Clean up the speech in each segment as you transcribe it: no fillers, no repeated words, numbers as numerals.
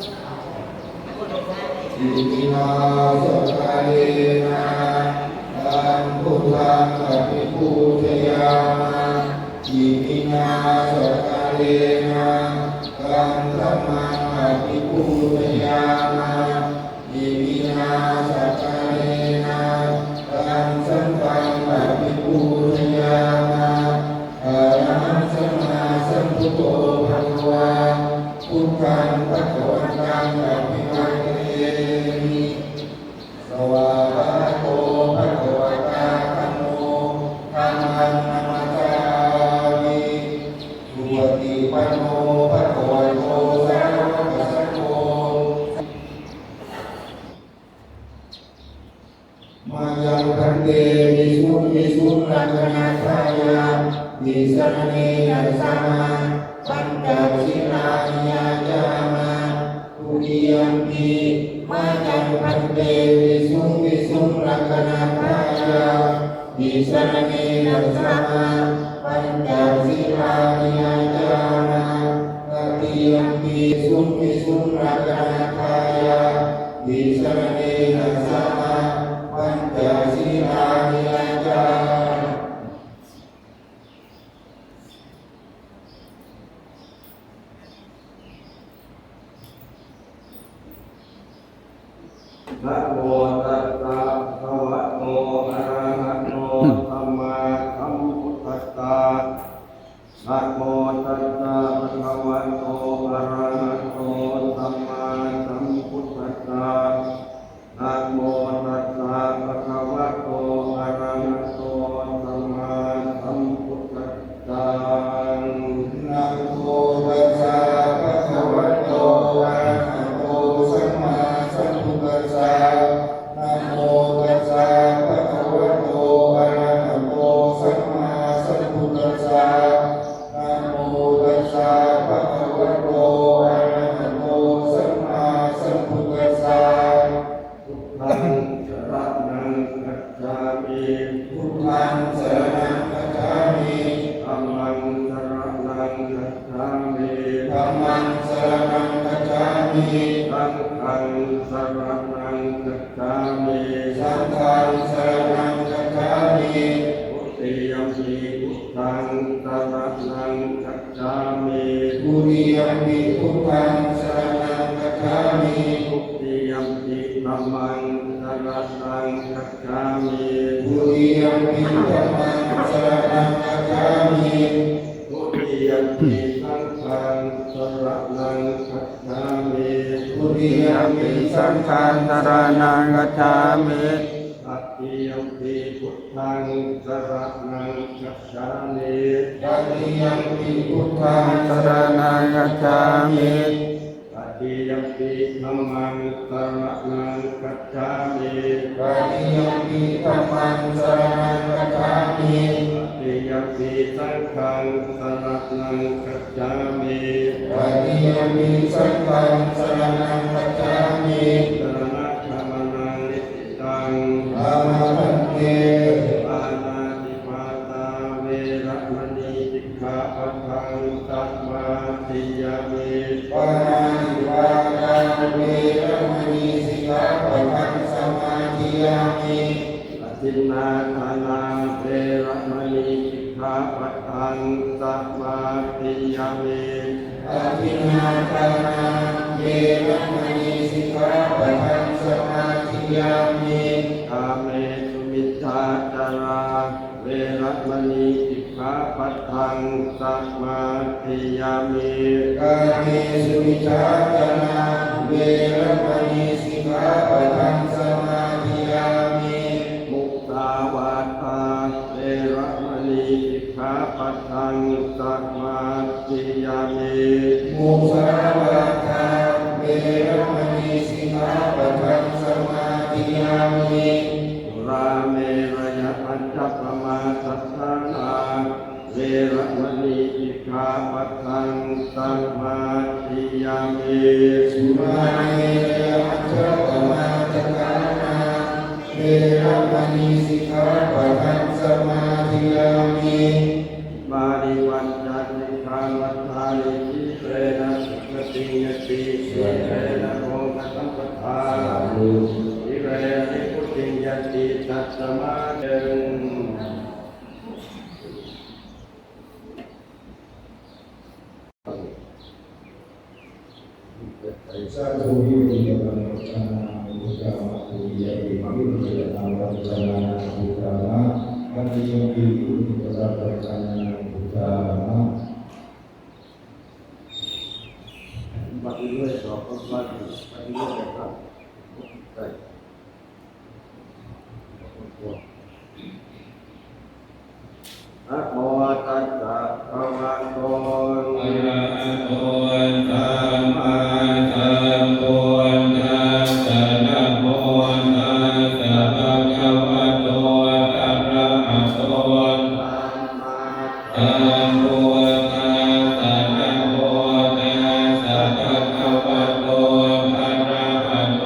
อิมินาสกาเลนะตังพุทธังอภิปูชยามะอิมินาสกาเลนะตังธัมมังอภิปูชยามะอิมินาสกาเลนะตังสังฆังอภิปูชยามะอะระหังสัมมาสัมพุทโธภะคะวาพุทธังภะคะวันตังอภิวาเทมิสวากขาโตภะคะวะตาธัมโมธัมมังนัมสสามิสุปฏิปันโนภะคะวะโตสาวกสังโฆมายังพันเตวิสุรัตนาทายาวิสรเนนะสัมมาปัญจศีลานิยาจามะทุติยัมปิมายังพันเตวิสุรัตนาทายาวิสรเนนะสัมมาปัญจศีลานิยาจามะตติยัมปิสุรัตนาทายาวิสรเนนะสัมมาปัญจศีลานิยาจามะนะโมตัสสะภะคะวะโตอะระหะโตสัมมาสัมพุทธัสสะนะโมตัสสะภะคะวะโตอะระหะโตสัมมาสัมพุทธัสสะนะโมตัสสะภะคะวะโตอะระหะโตสัมมาสัมพุทธัสสะนะโมตัสสะภะคะวะโตอะระหะโตสัมมาสัมพุทธัสสะนะโมตัสสะภะคะวะโตอะระหะโตสัมมาสัมพุทธัสสะนะโมตัสสะภะคะวะโตอะระหะโตสัมมาสัมพุทธัสสะพุทธังสรณังคัจฉามิพุทธังสรณังคัจฉามิธัมมังสรณังคัจฉามิธัมมังสรณังคัจฉามิสังฆังสรณังคัจฉามิสังฆังสรณังคัจฉามิทุติยัมปิพุทธังสรณังคัจฉามิทุติยัมปิพุทธังสรณังคัจฉามิทุติยัมปิธัมมังสรณังคัจฉามิทุติยัมปิธัมมังสรณังคัจฉามิทุติยัมปิสังฆังสรณังคัจฉามิทุติยัมปิสังฆังสรณังคัจฉามิตติยัมปิพุทธังสรณังคัจฉามิตติยัมปิพุทธังสรณังคัจฉามิตติยัมปิธัมมังสรณังคัจฉามิตติยัมปิธัมมังสรณังคัจฉามิตติยัมปิสังฆังสรณังคัจฉามิตติยัมปิสังฆังสรณังคัจฉามิสรณะธรรมนังนิสิตังอามาพันเตปานาติปาตาเวระมณีสิกขาปะทังสัมมาทิยามิปานาติปาตาเวระมณีสิกขาปะทังสัมมาทิยามิอทินนาทานาเวระมณีสิกขาปะทังสัมมาทิยามิอทินนาทานาเวระมณีสิกขาปะทังสัมมาทิยามิกาเมสุมิจฉาจาราเวระมณีสิกขาปะทังสัมมาทิยามิกาเมสุมิจฉาจาราเวระมณีสิกขาปะทังสัมมาทิยามิมุสาวาทาเวระมณีสิกขาปะทังสัมมาทิยามิมุสาวาทาเวระมณีสิกขาปะทังสัมมาทิยามิสุราเมรยปัญจปมาสัทธานาเวระมณีสิกขาปะทังสัมมาทิยามิสุราเมรยปัญจปมาสัทธานาเวระมณีสิกขาปะทังสัมมาทิยามิมาริวันจันติคังวัฏฐานิทิเรนะสุขติยติ ติเสนะโมตัสสะภะวิเรนิพุทธิยติตัสมาเดนสาธุโยนิยมะจานาอุจามะตุยะอิมังเยตังวัจจานาอุจามะกัจโยปิอุนิปะปัจจานาอุจามะบัดนี้เลยสอบก็บัดนี้เลยครับได้นะโมตัสสะภะคะวะโตอะระหะโตสัมมาสัมพุทธัสสะนะโมตัสสะภะคะวะโตอะระหะโตสัมมาสัมพุทธัสสะนะโมตัสสะภะคะวะโตอะระหะโต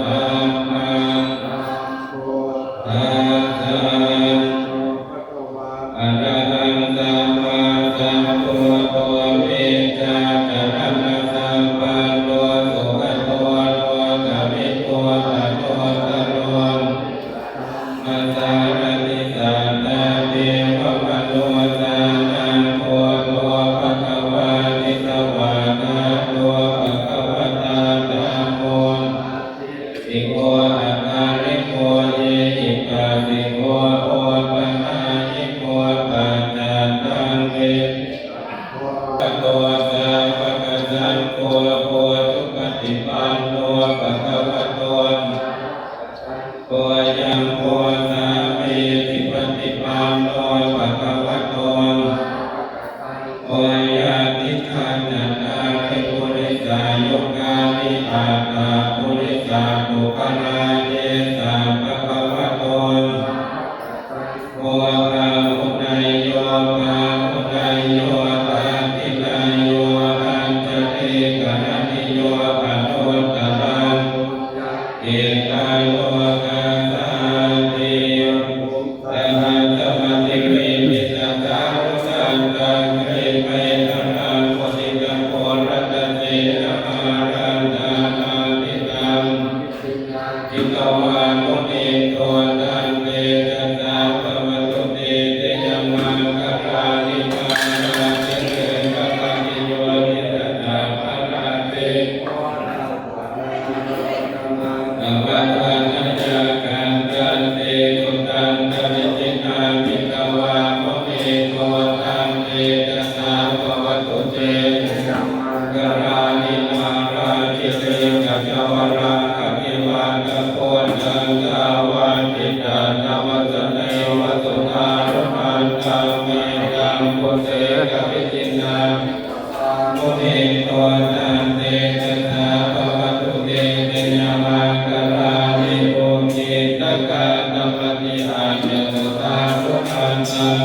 สัมมาสัมพุทธัสสะอะระหังสัมมาสัมพุทโธวิชชาจารณะสัมปันโนสุขโตโลกวิทูตโตตโลมัสสารติสัตตะเทวมนุสานังโพโตภะคะวะติสวะนะโตภะคะวะตาธัมโมสิโกอะการิโกเยหิปัสสิโกโอปะหายิโกปัจจตังเวโตสาวกสังโฆโพธุปฏิปันโนภะคะวะโตโพยังโพสามีติปฏิปันโนภะคะวะโตโพยาติขันธ์นาภิปุริสายุกามิอาตาปุริสาปุปนาเยสาภะคะวะโตโพกามุนัยโยกามุนัยโยปาตินัยโยอัญจเตกะนะนิโยอนุตตรังเอตาโลกาสันติสหัสสมติวิมิสสารุสันตังเกเมตนังโพธิกังโพรัตเตนะมารันดานาติตังจิตวานุนิโตตันเตจัสสะภวตุเตเตยมังคารานิมาราเตเตกะระนิโยนิสัตตะภะระเตอภัตตานัจจกันตันเตสุตันตริจินามิตวามุนิโตตันเตจัสสะภวตุเตกะระนิมาราเตเตกะจวราอภิวาทโพธังสาวันติตานามัสเนวสุทารุมันตังเมตังพุเตกะปิจินามุนิโตตันเตจัสสะภวตุเตเตยมังคารานิโอจิตกะตัมปฏิอาเนสุทารุมันตัง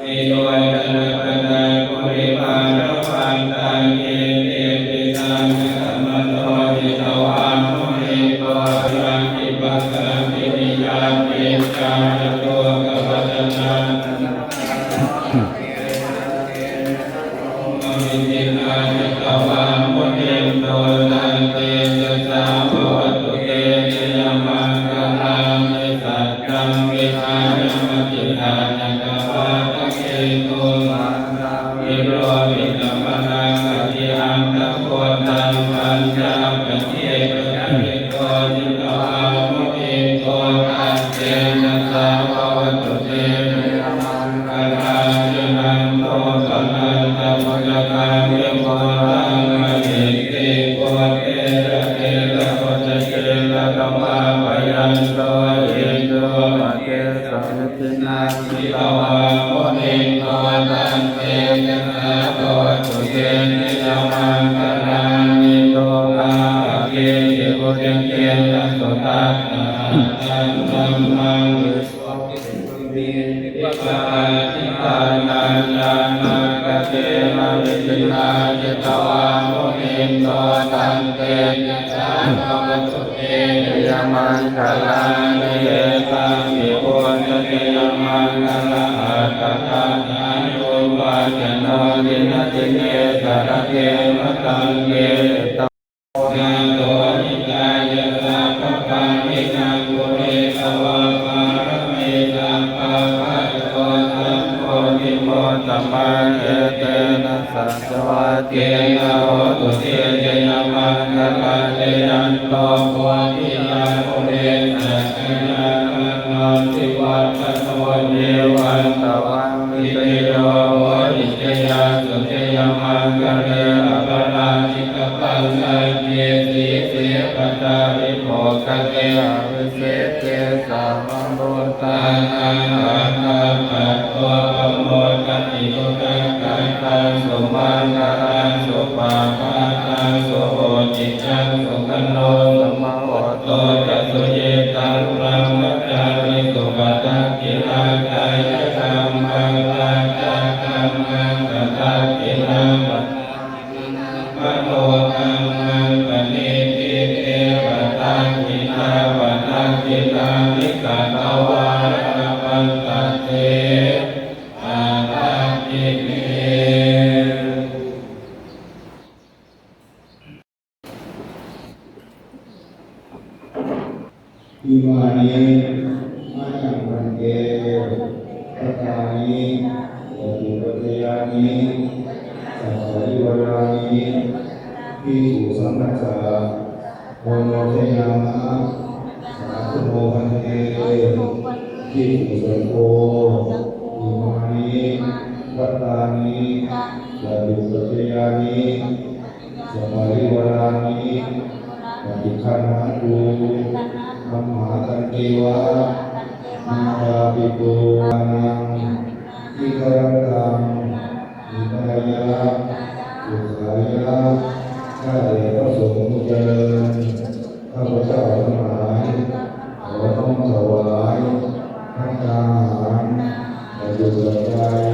อิโดยธนปันไดปุริภาระวันตังเยเตปิตังธรรมโนจิตวามุนิโตรังกิปัสสังปินิยามิจาจโตกะวัจนังมมิตินาจิตวามุนิโตตันเตจัสสะภวตุเตเตยมังคารามิสัจจังวิหารมติทานังกวาตะเกตุอิโรวิตมนังอธิอันตะโพธังปัญญาปะเทปะนิโตจิตวามุนิโตตันเตจัสสะภวตุเตเตยมังคารามินันโตสันนันตมุจกังเยโมตังมะเยเกโกเตระเตระโกตะเกระกมาวายันโตเยโตมะเกสัพพินาจิตวามุนิโตตันเตจัสสะภวตุเตเตยมังคารามิโตมาเกเยโกเตเกนะโสตัสสะตังธัมมังวิปัสสติตานัญญาณกะเตนะวิจินาจิตวามุนิโตตันเตจัสสะภวตุเตเตยมังคารามิเยตังวิโภตเตยมังคาราอัตตาโยม วาจนะตินะติเนสารเกมะตังเกตนาโตนิกายะสาภปานินังกุเรสวะปารเมตังปะภะโตสัมโพธิโมตัมมังเอเตนะสัจวัตเกนะโหตุเตเจนะมังคะลาเตยันโตโพธิยาภูเรนะชนะนันติวัตตะโตเยวันตวันวิเตโยโหติเตยะสุเตยมังคะเรอะปะราชิกปัสสังเยสีเสปตาริโภคะเกอวิเศษเกสามังโลตานังอาคาปัตโตปโมกติโกตังกันตังสุมังคารังสุปาปาตังสุโหติจังสุขันโนสมะโหโตจัสสุเยตังพระมัจจาริสุปตังกิลังกายกรรมังตังจักขังมังตถากิลังมโนกังมังปณิทิเตปตังกิลาปตังกิลานิกัตวาระปันตเตอาทัพพิเน อิมานิมายังวันเกปตานิโอตุปเตยานิสัพพะริวารานิภิกขุสังฆัสสะโอโนเทยามะสาธุโมหันเตภิกขุสังโฆอิมานิปตานิโอตุปเตยานิสัพพะริวารานิปฏิคันหาตุธรรมะตันติวะนาคาปิโกนังทิกรังตังนิกายะสุขายะข้าแต่พระสงฆ์เจริญข้าพเจ้าทั้งหลายขอน้อมถวายทั้งอาหารและดุจปัจจัย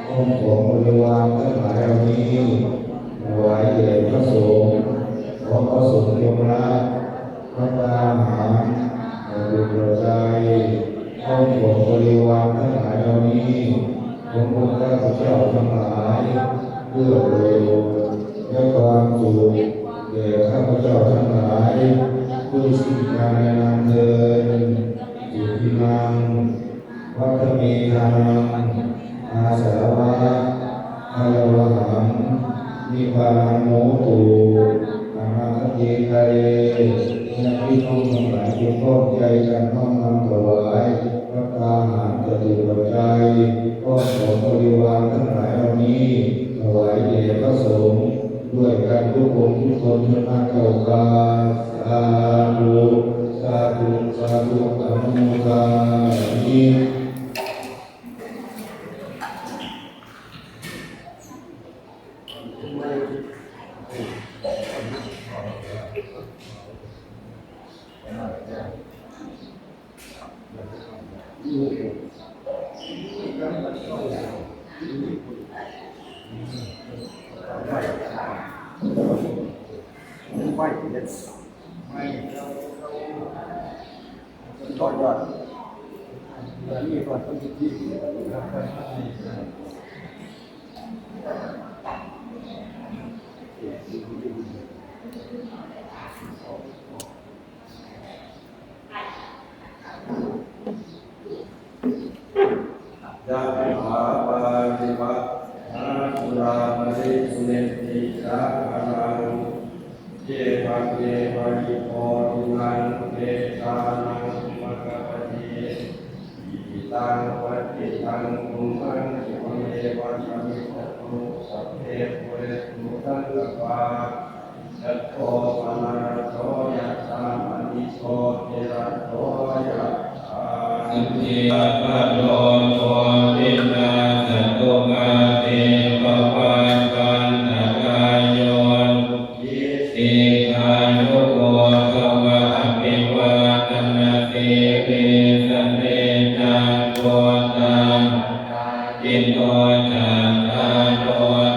ของบริวารทั้งหลายเหล่านี้ถวายแด่พระสงฆ์ขอพระสงฆ์จงรับพระทานอาหารและดุจปัจจัยของบริวารทั้งหลายเหล่านี้ของพวกข้าพเจ้าทั้งหลายเพื่อประโยชน์และความสุขแก่ข้าพเจ้าทั้งหลายด้วยสิ่งการนำเดินสุขินังวัฏเมธังอาสาวะอารวหังนิพพานังโมตุอนาคติกาเรญาติพี่น้องทั้งหลายจงร่วมใจกันน้อมนำถวายพระทานอาหารจตุปัจจัยก็ของบริวารทั้งหลายเหล่านี้ถวายแด่พระสงฆ์ด้วยกันทุกคนทุกคนทุกท่านเก่าการสาธุสาธุสาธุอนุโมทนามิ ยะถาปาริวัตนาสุราภริสุเนติสาคานังเยปังเยปะริโภตุนังเตตานังมะกะปะเทอิตังวัตติตังตุมังคิปะเมวัชมิโตตุสัพเพปุเรตุสังกปายัตโตปนะระโตยะธามณิโสติระโตยะธา สัพพิปัสสะโลโกวินาศตุมาเตปปัสสันตกายโยสิกขานุโกภวะอภิวาทนาสิริสเนจังโกตังอินโนจัตตาโน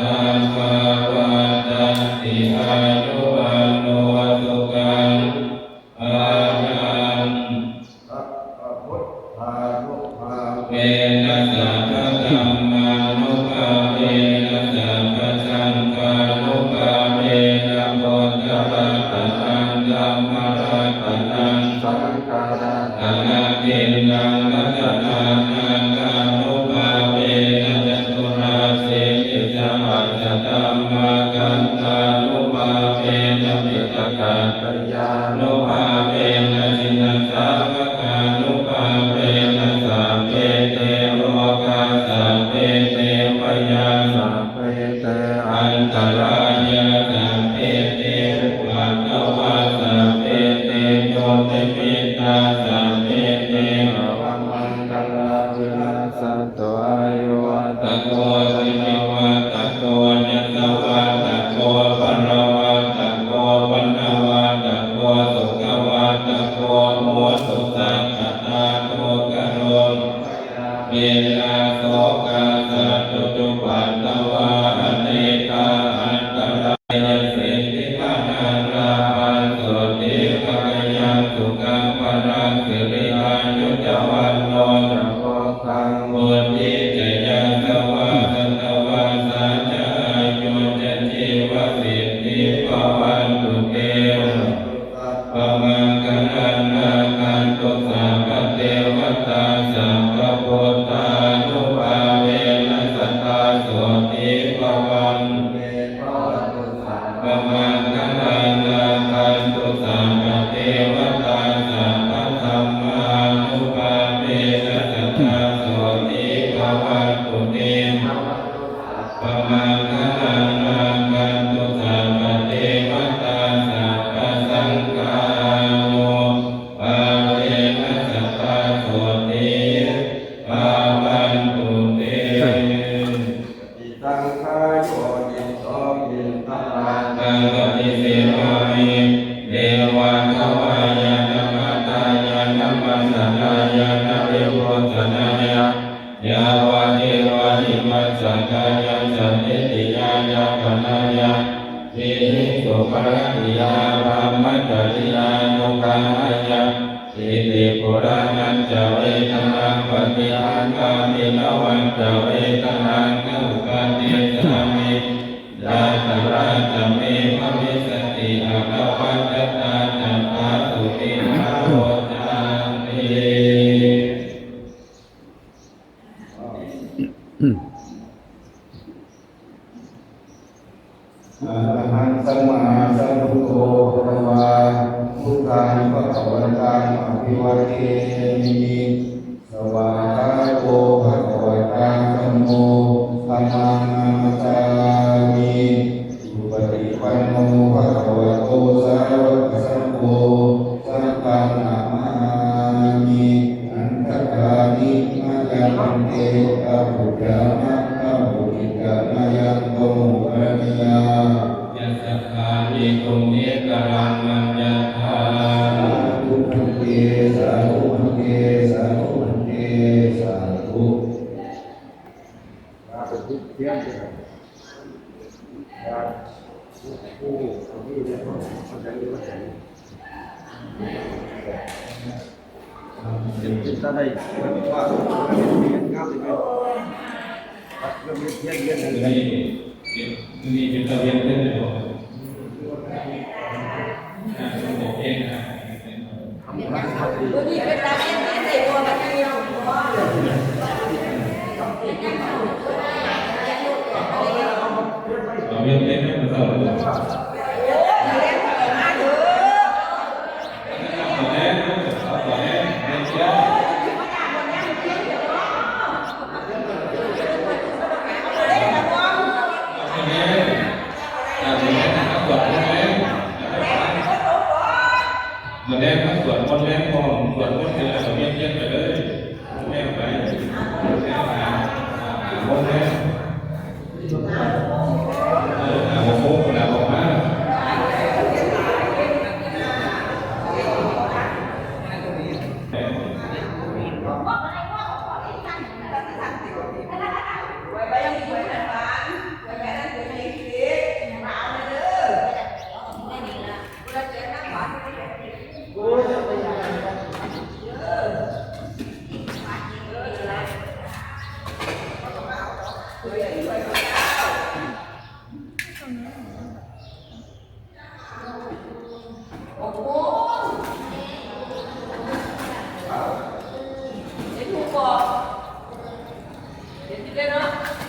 ธัมมาวัฏันติอายุวันโนสุขังภาลัง สัพพะพุทธานุภาเว เวนัสสะธรรมานุภา รัตนังธัมมรัตนังสังฆรัตนังตินังรัตนังนังกานุภาเวนะจตุราเสนิจัมมัจจตัมมากันตานุภาเวนะปิตกัตตยานุภาเวนะสินสาวกานุภาเวนะสัพเพเทโลกาสัพเพเทวายาสัพเพเตอันตรายะสัพเพเตอุปัฏฐวาสัพเพเตโยติปิตาสัพเพเตภวังมังคลาวินาศโตอายุวัตโตสิริวัตโตยัสสวัตโตปะระวัตโตวันนวัตโตสุขวัตโตโมสุสังคตาโตกะโรเวลาโสกาสัตตุปัตตวาอเนกาอันตรายสิทธิปนาราภันสุติภะยังสุขังวรังสิริอายุจวันโนจักโกคังบุญทิจยังสวาสตวาสาจายุจจิวสิทธิภวันตุเตปะมังคลังนาคันตุสัพพเทวตาสัพพพุทธานุภาเวนะสัทธาโสติภวันปะมังคลังนาคันตุสัพพเทวตาสัพพธัมมานุภาเวนะสัทธาโสติภวันตุเตปะมังคลังนาคันตุสัพพเทวตาสัพพสังฆานุภาเวนะสัทธาโสติภวันตุเต อิตังคายโยติโสยินตา ตังกติเสมามิเดวันทวายานัมตายานัมมัสสายานัเวโรจนายายาวะเทวะหิมัสสกายาสันติติยายาปนายาวิหิสุปะริยาพรหมจริยานุกามายาอิติปุรานันจะเวทนังปฏิหารกามินวันจะเวทนังนุปฏิสามิยาตระจะเมภวิสติอาภวัตตาจัตตาสุติมาโรจานิ อะระหังสัมมาสัมพุทโธภะคะวาพุทธังภะคะวันตังอภิวาเทมิสวากขาโตภะคะวะตาธัมโมธัมมังนามัสสามิสุปฏิปันโนภะคะวะโตสาวกสังโฆสังฆังนามามิอันตกานิมายังเตอะภุตตะมะอะภุติกะมายังโตอะนิยา ยัสสะขานิตุเมกรังมัญญาธา สาธุพันเตสาธุพันเตสาธุพันเตสาธุ kita đây qua ngao thì ini kita lihat dulu. Bunyi petanya ini dua macam yang Ambil tema betul. Hãy subscribe cho kênh Ghiền Mì Gõ để không bỏ lỡ เนาะ